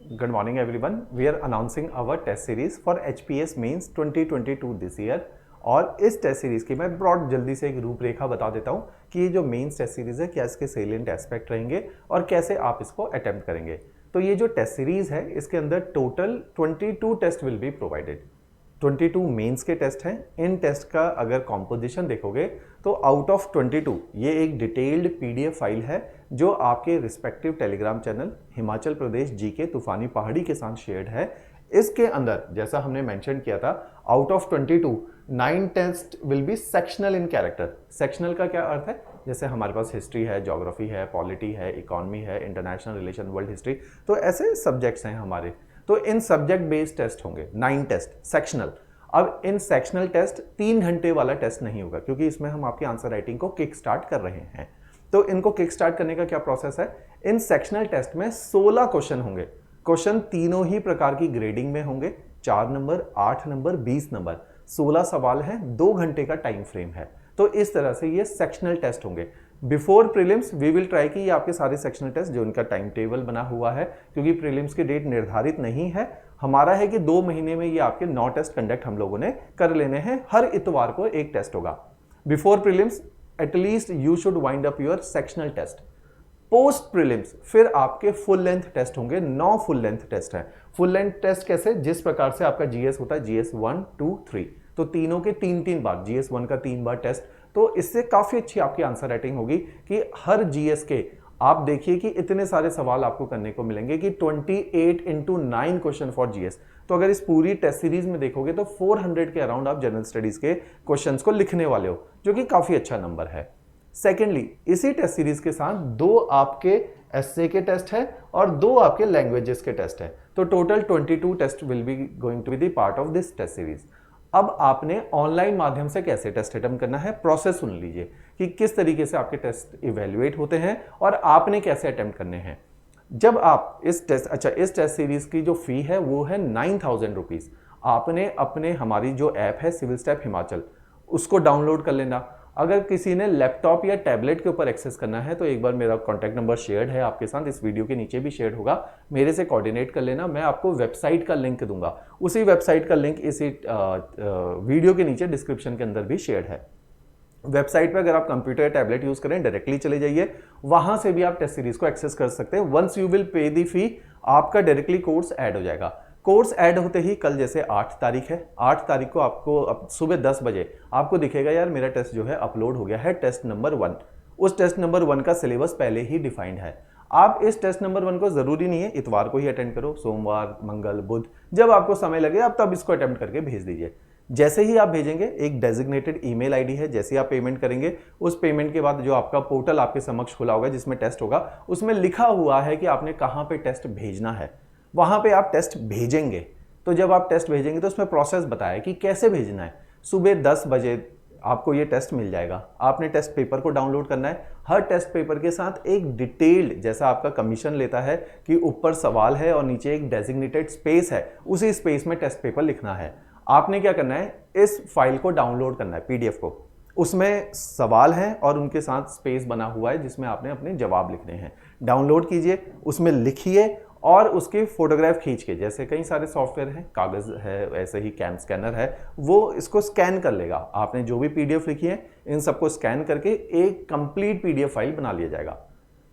Good morning everyone. We are announcing our test series for HPS Mains 2022 this year। और इस test series की मैं broad जल्दी से एक रूपरेखा बता देता हूँ कि ये जो मेंस टेस्ट सीरीज है क्या इसके सेलिएंट एस्पेक्ट रहेंगे और कैसे आप इसको अटेम्प्ट करेंगे। तो ये जो टेस्ट सीरीज है इसके अंदर total 22 test will be provided. 22 mains के टेस्ट हैं। इन टेस्ट का अगर कॉम्पोजिशन देखोगे तो आउट ऑफ 22 ये एक डिटेल्ड पीडीएफ फाइल है जो आपके respective Telegram channel Himachal Pradesh GK तूफानी पहाड़ी के साथ शेयर्ड है। इसके अंदर जैसा हमने मेंशन किया था out of 22 9 test will be sectional in character. Sectional का क्या अर्थ है, जैसे हमारे पास हिस्ट्री है, ज्योग्राफी है, पॉलिटी है, इकोनॉमी है, इंटरनेशनल रिलेशन, वर्ल्ड हिस्ट्री, तो ऐसे सब्जेक्ट्स हैं हमारे। तो इन सब्जेक्ट बेस्ड टेस्ट होंगे 9 टेस्ट सेक्शनल। अब इन सेक्शनल टेस्ट 3 घंटे वाला टेस्ट नहीं होगा क्योंकि इसमें हम आपकी आंसर राइटिंग को किक स्टार्ट कर रहे हैं। तो इनको किक स्टार्ट करने का क्या प्रोसेस है, इन सेक्शनल टेस्ट में 16 क्वेश्चन होंगे। क्वेश्चन तीनों ही प्रकार की ग्रेडिंग में होंगे, 4 नंबर, 8 नंबर, 20 नंबर, 16 सवाल हैं, 2 घंटे का टाइम फ्रेम है। तो इस तरह से ये सेक्शनल टेस्ट होंगे। Before prelims we will try कि ये आपके सारे सेक्शनल टेस्ट जो इनका टाइम टेबल बना हुआ है, क्योंकि प्रीलिम्स की डेट निर्धारित नहीं है, हमारा है कि 2 महीने में ये आपके 9 टेस्ट कंडक्ट हम लोगों ने कर लेने हैं। हर इतवार को एक टेस्ट होगा। Before prelims at least you should wind up your sectional test. Post prelims फिर आपके फुल लेंथ टेस्ट होंगे। 9 फुल लेंथ टेस्ट हैं। फुल लेंथ टेस्ट कैसे, जिस प्रकार से आपका जीएस होता है, जीएस 1, 2, 3, तो तीनों के 3-3 बार, जीएस 1 का 3 बार टेस्ट। तो इससे काफी अच्छी आपकी आंसर राइटिंग होगी कि हर जीएस के आप देखिए कि इतने सारे सवाल आपको करने को मिलेंगे कि 28 into 9 क्वेश्चन फॉर जीएस। तो अगर इस पूरी टेस्ट सीरीज में देखोगे तो 400 के अराउंड आप जनरल स्टडीज के क्वेश्चंस को लिखने वाले हो, जो कि काफी अच्छा नंबर है। सेकेंडली, इसी टेस्ट सीरीज के साथ 2 आपके एसए के टेस्ट है और 2 आपके लैंग्वेजेस के टेस्ट है। तो total 22 test will be going to be the part of this test series. अब आपने ऑनलाइन माध्यम से कैसे टेस्ट अटेम्प्ट करना है, प्रोसेस सुन लीजिए कि किस तरीके से आपके टेस्ट इवेल्युएट होते हैं और आपने कैसे अटेम्प्ट करने हैं। जब आप इस टेस्ट सीरीज की जो फी है वो है 9,000 रुपीज। आपने अपने हमारी जो ऐप है सिविल स्टेप हिमाचल, उसको डाउनलोड कर लेना। अगर किसी ने लैपटॉप या टैबलेट के ऊपर एक्सेस करना है तो एक बार मेरा कॉन्टैक्ट नंबर शेयर्ड है आपके साथ, इस वीडियो के नीचे भी शेयर होगा, मेरे से कोऑर्डिनेट कर लेना। मैं आपको वेबसाइट का लिंक दूंगा, उसी वेबसाइट का लिंक इसी वीडियो के नीचे डिस्क्रिप्शन के अंदर भी शेयर्ड है। वेबसाइट पे अगर आप कंप्यूटर या टैबलेट यूज करें डायरेक्टली चले जाइए, वहां से भी आप टेस्ट सीरीज को एक्सेस कर सकते हैं। वंस यू विल पे दी फी, आपका डायरेक्टली कोर्स ऐड हो जाएगा। कोर्स ऐड होते ही कल जैसे 8 तारीख है, 8 तारीख को आपको सुबह 10 बजे आपको दिखेगा यार मेरा टेस्ट जो है अपलोड हो गया है, टेस्ट नंबर 1। उस टेस्ट नंबर 1 का सिलेबस पहले ही डिफाइंड है। आप इस टेस्ट नंबर 1 को जरूरी नहीं है इतवार को ही अटेंड करो, सोमवार, मंगल, बुध, जब आपको समय लगे आप तब इसको अटेम्प्ट करके भेज दीजिए। जैसे ही आप भेजेंगे एक डेजिग्नेटेड ईमेल आईडी है, जैसे आप पेमेंट करेंगे उस पेमेंट के बाद जो आपका पोर्टल आपके समक्ष खुला होगा जिसमें टेस्ट होगा, उसमें लिखा हुआ है कि आपने कहां पे टेस्ट भेजना है, वहां पे आप टेस्ट भेजेंगे। तो जब आप टेस्ट भेजेंगे तो उसमें प्रोसेस बताया कि कैसे भेजना है। सुबह 10 बजे आपको ये टेस्ट मिल जाएगा। आपने टेस्ट पेपर को डाउनलोड करना है। हर टेस्ट पेपर के साथ एक डिटेल्ड, जैसा आपका कमीशन लेता है कि ऊपर सवाल है और नीचे एक डेजिग्नेटेड स्पेस है, उसी स्पेस में टेस्ट पेपर लिखना है। आपने क्या करना है, इस फाइल को डाउनलोड करना है, पीडीएफ को। उसमें सवाल हैं और उनके साथ स्पेस बना हुआ है जिसमें आपने अपने जवाब लिखने हैं। डाउनलोड कीजिए, उसमें लिखिए और उसकी फोटोग्राफ खींच के, जैसे कई सारे सॉफ्टवेयर हैं, कागज है, ऐसे ही कैम स्कैनर है, वो इसको स्कैन कर लेगा। आपने जो भी पीडीएफ लिखी है इन सबको स्कैन करके एक कंप्लीट पीडीएफ फाइल बना लिया जाएगा।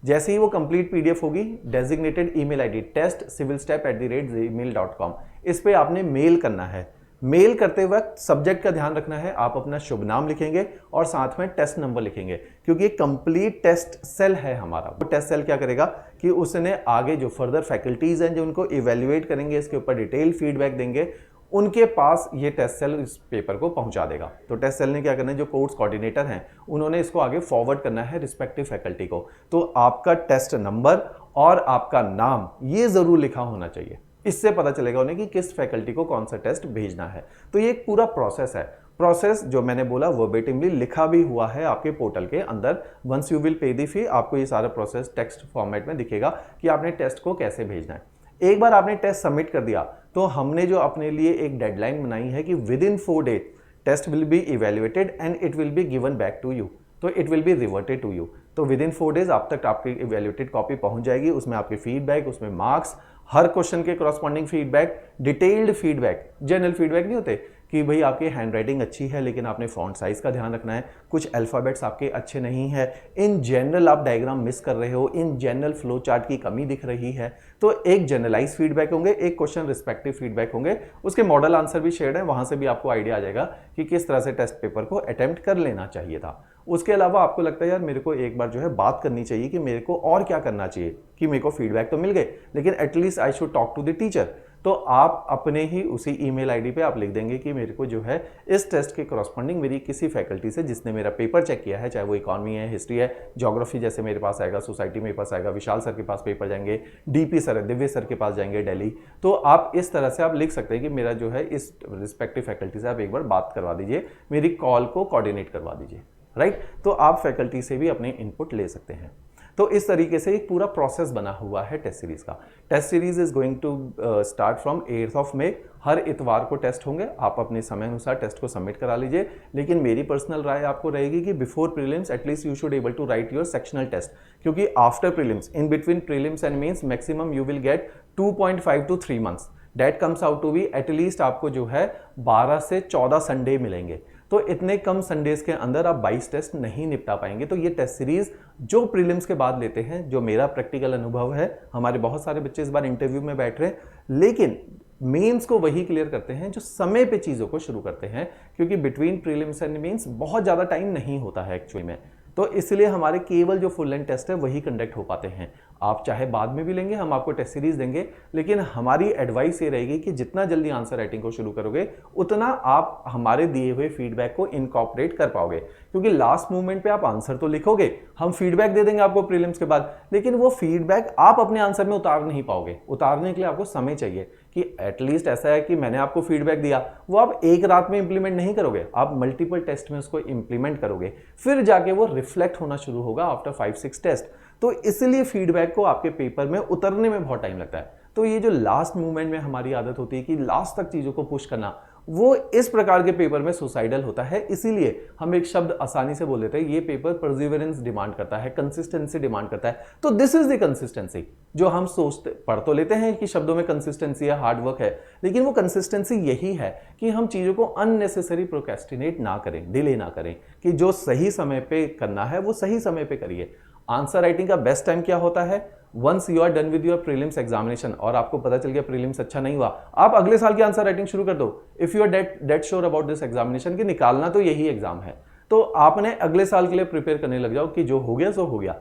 जैसे ही वो कंप्लीट पीडीएफ होगी, डेजिग्नेटेड ईमेल आईडी testcivilstep@gmail.com, इस पे आपने मेल करना है। मेल करते वक्त सब्जेक्ट का ध्यान रखना है, आप अपना शुभ नाम लिखेंगे और साथ में टेस्ट नंबर लिखेंगे, क्योंकि कंप्लीट टेस्ट सेल है हमारा। वो टेस्ट सेल क्या करेगा कि उसने आगे जो फर्दर फैकल्टीज हैं जो उनको इवेल्युएट करेंगे, इसके ऊपर डिटेल फीडबैक देंगे, उनके पास ये टेस्ट सेल इस पेपर को पहुंचा देगा। तो टेस्ट सेल ने क्या करना है, जो कोर्स कोऑर्डिनेटर हैं उन्होंने इसको आगे फॉरवर्ड करना है रिस्पेक्टिव फैकल्टी को। तो आपका टेस्ट नंबर और आपका नाम ये जरूर लिखा होना चाहिए, इससे पता चलेगा उन्हें कि किस फैकल्टी को कौन सा टेस्ट भेजना है। तो ये एक पूरा प्रोसेस है। प्रोसेस जो मैंने बोला वर्बेटिमली लिखा भी हुआ है आपके पोर्टल के अंदर। वंस यू विल पे दी फी, आपको ये सारा प्रोसेस टेक्स्ट फॉर्मेट में दिखेगा कि आपने टेस्ट को कैसे भेजना है। एक बार आपने टेस्ट सबमिट कर दिया तो हमने जो अपने लिए एक डेडलाइन बनाई है कि within 4 days test will be evaluated and it will be given back to you. तो it will be reverted to you. तो विद इन 4 डेज आप तक आपकी इवेल्यूटेड कॉपी पहुंच जाएगी। उसमें आपके फीडबैक, उसमें मार्क्स, हर क्वेश्चन के corresponding feedback, detailed feedback, general feedback नहीं होते कि भाई आपकी हैंडराइटिंग अच्छी है लेकिन आपने फॉन्ट साइज का ध्यान रखना है, कुछ अल्फ़ाबेट्स आपके अच्छे नहीं है, इन जनरल आप डायग्राम मिस कर रहे हो, इन जनरल फ्लो चार्ट की कमी दिख रही है। तो एक जनरलाइज फीडबैक होंगे, एक क्वेश्चन रिस्पेक्टिव फीडबैक होंगे, उसके मॉडल आंसर भी शेयर्ड है, वहां से भी आपको आइडिया आ जाएगा कि किस तरह से टेस्ट पेपर को अटेम्प्ट कर लेना चाहिए था। उसके अलावा आपको लगता है यार मेरे को एक बार जो है बात करनी चाहिए कि मेरे को और क्या करना चाहिए, कि मेरे को फीडबैक तो मिल गए लेकिन at least I should talk to the teacher, तो आप अपने ही उसी ईमेल आईडी पे आप लिख देंगे कि मेरे को जो है इस टेस्ट के करस्पॉन्डिंग मेरी किसी फैकल्टी से जिसने मेरा पेपर चेक किया है, चाहे वो इकोनॉमी है, हिस्ट्री है, ज्योग्राफी जैसे मेरे पास आएगा, सोसाइटी मेरे पास आएगा, विशाल सर के पास पेपर जाएंगे, डीपी सर है, दिव्य सर के पास जाएंगे दिल्ली। तो आप इस तरह से आप लिख सकते हैं कि मेरा जो है इस रिस्पेक्टिव फैकल्टी से आप एक बार बात करवा दीजिए, मेरी कॉल को कोऑर्डिनेट करवा दीजिए, राइट। तो आप फैकल्टी से भी अपने इनपुट ले सकते हैं। तो इस तरीके से एक पूरा प्रोसेस बना हुआ है टेस्ट सीरीज का। Test series is going to start from 8th of May. हर इतवार को टेस्ट होंगे, आप अपने समय अनुसार टेस्ट को सबमिट करा लीजिए। लेकिन मेरी पर्सनल राय आपको रहेगी कि before prelims at least you should able to write your sectional test, क्योंकि after prelims, in between prelims and mains, maximum you will get 2.5 to 3 months. That comes out to be at least आपको जो है 12 से 14 Sunday मिलेंगे। तो इतने कम Sundays के अंदर आप 22 टेस्ट नहीं निपटा पाएंगे। तो ये टेस्ट सीरीज जो प्रीलिम्स के बाद लेते हैं, जो मेरा प्रैक्टिकल अनुभव है, हमारे बहुत सारे बच्चे इस बार इंटरव्यू में बैठ रहे हैं, लेकिन मेंस को वही क्लियर करते हैं जो समय पे चीज़ों को शुरू करते हैं, क्योंकि बिटवीन प्रीलिम्स एंड मेंस बहुत ज़्यादा टाइम नहीं होता है एक्चुअली में। तो इसलिए हमारे केवल जो फुल लेंथ टेस्ट है वही कंडक्ट हो पाते हैं। आप चाहे बाद में भी लेंगे, हम आपको टेस्ट सीरीज देंगे, लेकिन हमारी एडवाइस ये रहेगी कि जितना जल्दी आंसर राइटिंग को शुरू करोगे उतना आप हमारे दिए हुए फीडबैक को इनकॉर्पोरेट कर पाओगे। क्योंकि लास्ट मोमेंट पे आप आंसर तो लिखोगे, हम फीडबैक दे देंगे आपको प्रीलिम्स के बाद, लेकिन वो फीडबैक आप अपने आंसर में उतार नहीं पाओगे। उतारने के लिए आपको समय चाहिए कि एटलीस्ट ऐसा है कि मैंने आपको फीडबैक दिया, वो आप एक रात में इंप्लीमेंट नहीं करोगे, आप मल्टीपल टेस्ट में उसको इंप्लीमेंट करोगे, फिर जाके वो रिफ्लेक्ट होना शुरू होगा आफ्टर 5-6 टेस्ट। तो इसलिए फीडबैक को आपके पेपर में उतरने में बहुत टाइम लगता है। तो ये जो लास्ट मूवमेंट में हमारी आदत होती है कि लास्ट तक चीज़ों को पुश करना, वो इस प्रकार के पेपर में सुसाइडल होता है। इसीलिए हम एक शब्द आसानी से बोल देते हैं, ये पेपर परसिवरेंस डिमांड करता है, कंसिस्टेंसी डिमांड करता है। तो दिस इज द कंसिस्टेंसी जो हम सोचते, पढ़ तो लेते हैं कि शब्दों में कंसिस्टेंसी है, हार्ड वर्क है, लेकिन वो कंसिस्टेंसी यही है कि हम चीज़ों को अननेसेसरी प्रोक्रेस्टिनेट ना करें, डिले ना करें, कि जो सही समय पे करना है वो सही समय पे करिए। आंसर राइटिंग का बेस्ट टाइम क्या होता है? Once you are done with your prelims examination और आपको पता चल गया प्रीलिम्स अच्छा नहीं हुआ, आप अगले साल की आंसर राइटिंग शुरू कर दो। If you are that sure about this examination कि निकालना तो यही एग्जाम है, तो आपने अगले साल के लिए प्रिपेयर करने लग जाओ कि जो हो गया सो हो गया।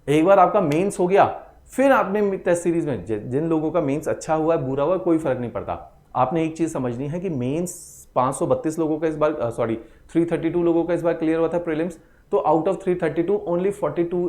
एक बार आपका मेंस हो गया, फिर आपने टेस्ट सीरीज में जिन लोगों का मेंस अच्छा हुआ है, बुरा हुआ, कोई फर्क नहीं पड़ता। आपने एक चीज समझनी है कि मेंस 532 लोगों का इस बार 332 लोगों का इस बार क्लियर हुआ था प्रीलिम्स। तो आउट ऑफ 332 only 42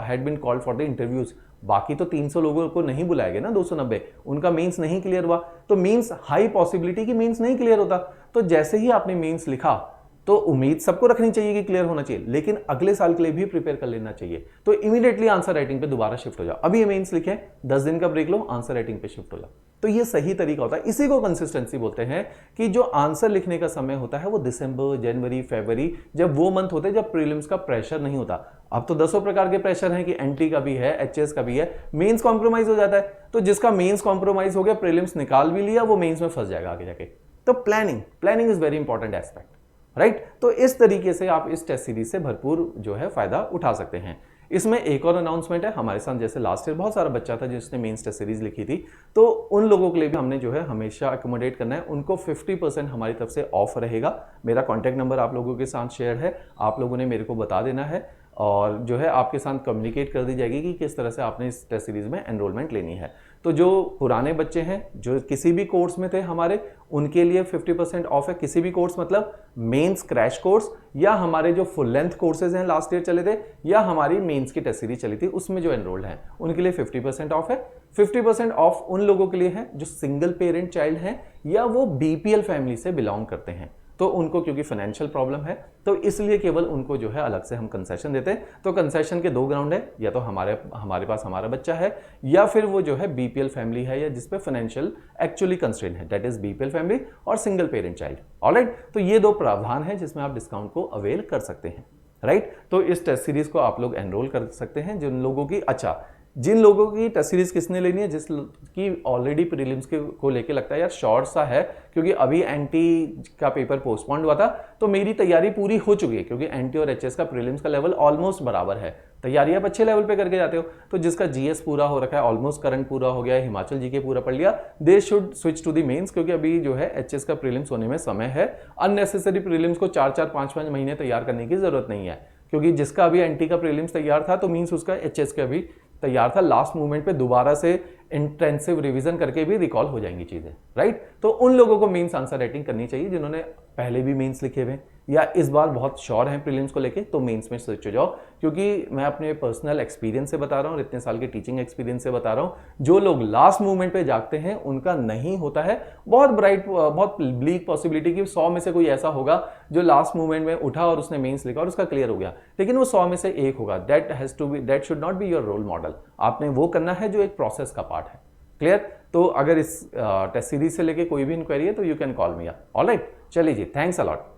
had been called for the interviews. बाकी तो 300 लोगों को नहीं बुलाया गया ना, 290, उनका मेंस नहीं क्लियर हुआ। तो मेंस हाई पॉसिबिलिटी कि मेंस नहीं क्लियर होता। तो जैसे ही आपने मेंस लिखा तो उम्मीद सबको रखनी चाहिए कि क्लियर होना चाहिए, लेकिन अगले साल के लिए भी प्रिपेयर कर लेना चाहिए। तो इमीडिएटली आंसर राइटिंग पे दोबारा शिफ्ट हो जाओ। अभी ये मेंस लिखे, 10 दिन का ब्रेक लो, आंसर राइटिंग पे शिफ्ट हो जाओ। तो ये सही तरीका होता है। इसी को कंसिस्टेंसी बोलते हैं कि जो आंसर लिखने का समय होता है वो दिसंबर, जनवरी, फरवरी, जब वो मंथ होते हैं जब प्रीलिम्स का प्रेशर नहीं होता। अब तो 10 प्रकार के प्रेशर हैं कि एंट्री का भी है, एचएस का भी है, मेंस कॉम्प्रोमाइज हो जाता है। तो जिसका मेंस कॉम्प्रोमाइज हो गया, प्रीलिम्स निकाल भी लिया, वो मेंस में फंस जाएगा आगे जाके। तो planning is very important aspect, right. तो इस तरीके से आप इस टेस्ट सीरीज से भरपूर जो है फायदा उठा सकते हैं। इसमें एक और अनाउंसमेंट है, हमारे साथ जैसे लास्ट ईयर बहुत सारा बच्चा था जिसने मेंस टेस्ट सीरीज लिखी थी, तो उन लोगों के लिए भी हमने जो है हमेशा अकोमोडेट करना है। उनको 50% हमारी तरफ से ऑफ रहेगा। मेरा कॉन्टैक्ट नंबर आप लोगों के साथ शेयर है, आप लोगों ने मेरे को बता देना है और जो है आपके साथ कम्युनिकेट कर दी जाएगी कि किस तरह से आपने इस टेस्ट सीरीज में एनरोलमेंट लेनी है। तो जो पुराने बच्चे हैं जो किसी भी कोर्स में थे हमारे, उनके लिए 50% ऑफ है। किसी भी कोर्स मतलब मेंस क्रैश कोर्स, या हमारे जो फुल लेंथ कोर्सेज हैं लास्ट ईयर चले थे, या हमारी मेंस की टेस्ट सीरीज चली थी उसमें जो एनरोल्ड हैं उनके लिए 50% ऑफ है। 50% ऑफ उन लोगों के लिए है जो सिंगल पेरेंट चाइल्ड हैं या वो बीपीएल फैमिली से बिलोंग करते हैं। तो उनको क्योंकि फाइनेंशियल प्रॉब्लम है तो इसलिए केवल उनको जो है अलग से हम कंसेशन देते हैं। तो कंसेशन के 2 ग्राउंड है, या तो हमारे पास हमारा बच्चा है, या फिर वो जो है बीपीएल फैमिली है या जिसपे फाइनेंशियल एक्चुअली कंस्ट्रेंट है, दैट इज बीपीएल फैमिली और सिंगल पेरेंट चाइल्ड। ऑलराइट, तो ये 2 प्रावधान है जिसमें आप डिस्काउंट को अवेल कर सकते हैं, राइट। तो इस टेस्ट सीरीज को आप लोग एनरोल कर सकते हैं जिन लोगों की, अच्छा जिन लोगों की टेस्ट सीरीज किसने लेनी है, जिसकी ऑलरेडी प्रीलिम्स के को लेके लगता है यार शॉर्ट सा है, क्योंकि अभी एनटी का पेपर पोस्टपोन्ड हुआ था तो मेरी तैयारी पूरी हो चुकी है, क्योंकि एनटी और एचएस का प्रीलिम्स का लेवल ऑलमोस्ट बराबर है, तैयारी आप अच्छे लेवल पे करके जाते हो। तो जिसका जीएस पूरा हो रखा है, ऑलमोस्ट करंट पूरा हो गया है, हिमाचल जीके पूरा पढ़ लिया, they should switch to the mains, क्योंकि अभी जो है एचएस का प्रीलिम्स होने में समय है। अननेसेसरी प्रीलिम्स को 4-4 5-5 महीने तैयार करने की जरूरत नहीं है, क्योंकि जिसका अभी एनटी का प्रीलिम्स तैयार था तो मींस उसका एचएस का भी तैयार था, लास्ट मोमेंट पे दोबारा से इंटेंसिव रिवीजन करके भी रिकॉल हो जाएंगी चीजें, राइट। तो उन लोगों को मेंस आंसर राइटिंग करनी चाहिए जिन्होंने पहले भी मेंस लिखे हुए या इस बार बहुत श्योर हैं प्रीलिम्स को लेके, तो मेंस में स्विच हो जाओ। क्योंकि मैं अपने पर्सनल एक्सपीरियंस से बता रहा हूँ, इतने साल के टीचिंग एक्सपीरियंस से बता रहा हूँ, जो लोग लास्ट मोमेंट पे जागते हैं उनका नहीं होता है। बहुत ब्राइट, बहुत ब्लीक पॉसिबिलिटी कि 100 में से कोई ऐसा होगा जो लास्ट मोमेंट में उठा और उसने मेंस लिखा और उसका क्लियर हो गया, लेकिन वो 100 में से एक होगा। That should not be your role model. आपने वो करना है जो एक प्रोसेस का पार्ट है। क्लियर। तो अगर इस टेस्ट सीरीज से लेके कोई भी इंक्वायरी है तो you can call me. Alright, चलिए जी, थैंक्स अ लॉट।